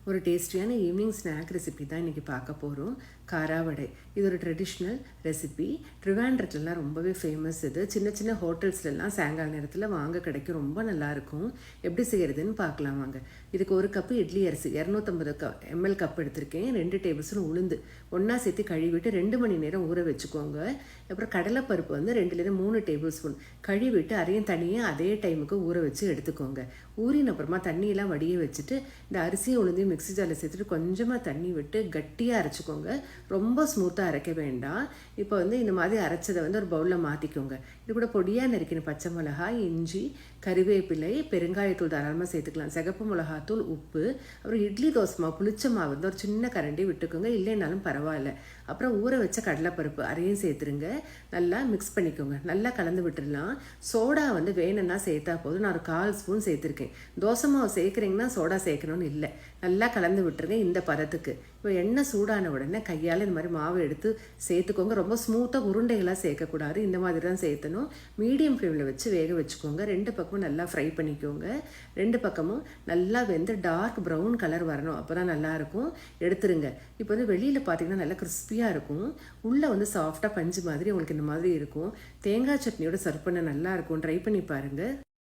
ஒரு டேஸ்டியான evening snack recipe தான் இன்றைக்கி பார்க்க போகிறோம். காராவடை. இது ஒரு ட்ரெடிஷ்னல் ரெசிபி. ட்ரிவாண்ட்ரத்துலலாம் ரொம்பவே ஃபேமஸ் இது. சின்ன சின்ன ஹோட்டல்ஸ்லாம் சாயங்கால நேரத்தில் வாங்க கிடைக்கும். ரொம்ப நல்லாயிருக்கும். எப்படி செய்கிறதுன்னு பார்க்கலாம் வாங்க. இதுக்கு ஒரு கப்பு இட்லி அரிசி 250 ml கப் எடுத்திருக்கேன். 2 டேபிள் ஸ்பூன் உளுந்து ஒன்றா சேர்த்து கழுவிட்டு 2 மணி நேரம் ஊற வச்சுக்கோங்க. அப்புறம் கடலைப்பருப்பு 2லேருந்து 3 டேபிள் ஸ்பூன் கழுவிட்டு அதையும் தனியாக அதே டைமுக்கு ஊற வச்சு எடுத்துக்கோங்க. ஊறின அப்புறமா தண்ணியெல்லாம் வடிய வச்சுட்டு இந்த அரிசியும் உளுந்தையும் மிக்ஸி ஜாரில் சேர்த்துட்டு கொஞ்சமாக தண்ணி விட்டு கட்டியாக அரைச்சிக்கோங்க. ரொம்ப ஸ்மூத்தாக அரைக்க வேண்டாம். இப்போ இந்த மாதிரி அரைச்சதை ஒரு பவுலில் மாற்றிக்கோங்க. இது கூட பொடியாக நறுக்கின பச்சை மிளகாய், இஞ்சி, கறிவேப்பிலை, பெருங்காயத்தூள் தாராளமாக சேர்த்துக்கலாம். சிகப்பு மிளகாத்தூள், உப்பு, அப்புறம் இட்லி தோசை மாவு புளிச்ச மாவு ஒரு சின்ன கரண்டி விட்டுக்கோங்க. இல்லைனாலும் பரவாயில்ல. அப்புறம் ஊற வச்ச கடலைப்பருப்பு அதையும் சேர்த்துருங்க. நல்லா மிக்ஸ் பண்ணிக்கோங்க. நல்லா கலந்து விட்டுடலாம். சோடா வேணும்னா சேர்த்தா போதும். நான் ஒரு 1/4 ஸ்பூன் சேர்த்துருக்கேன். தோசை மாவு சேர்க்குறீங்கன்னா சோடா சேர்க்கணும்னு இல்லை. நல்லா கலந்து விட்டுருங்க இந்த பதத்துக்கு. இப்போ எண்ணெய் சூடான உடனே கையால் இந்த மாதிரி மாவு எடுத்து சேர்த்துக்கோங்க. ரொம்ப ஸ்மூத்தாக உருண்டைகளாக சேர்க்கக்கூடாது. இந்த மாதிரி தான் சேர்த்தணும். மீடியம் ஃப்ளேமில் வச்சு வேக வச்சுக்கோங்க. 2 பக்கமும் நல்லா ஃப்ரை பண்ணிக்கோங்க. 2 பக்கமும் நல்லா வெந்து டார்க் ப்ரௌன் கலர் வரணும். அப்போ தான் நல்லாயிருக்கும். எடுத்துருங்க. இப்போ வெளியில் பார்த்தீங்கன்னா நல்லா கிறிஸ்பியாக இருக்கும். உள்ளே சாஃப்டாக பஞ்சு மாதிரி உங்களுக்கு இந்த மாதிரி இருக்கும். தேங்காய் சட்னியோட சர்வ் பண்ண நல்லாயிருக்கும். ட்ரை பண்ணி பாருங்கள்.